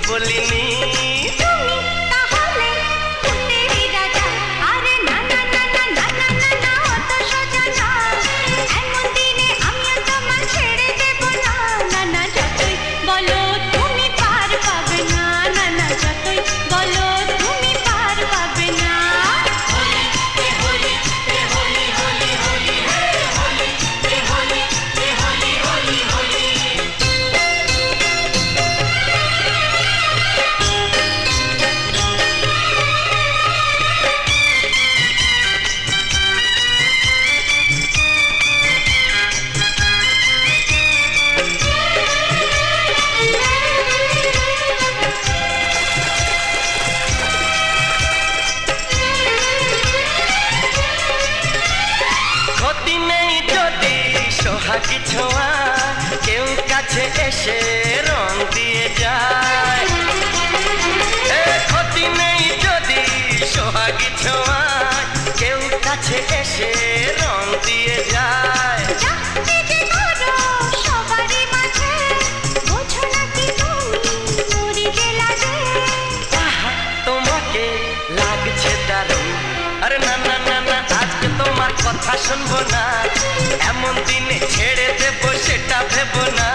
বলিনি। তুমি তাহলে ফুলেরই রাজা। আরে না না না না না না না না, অত সোজা নয়। এমন দিনে আমিও তোমার ছেড়ে দেব না। না না যতই বলো তুমি পার পাবে না। না না যতই বলো তুমি পার পাবে না। ক্ষতি নেই যদি সোহাগী ছোঁয়া কেউ কাছে এসে রং দিয়ে যায়। ক্ষতি নেই যদি সোহাগী ছোঁয়া কেউ কাছে এসে রং দিয়ে যায়। যাকে যে করো সবারই মাঝে, বোঝো নাকি তুমি মরি যে লাগে। আহা, তোমাকে লাগছে দারুণ। আরে না না না না, আজকে তোমার কথা শুনবো না। এমন দিনে ছেড়ে দেবো সেটা ভেবো না।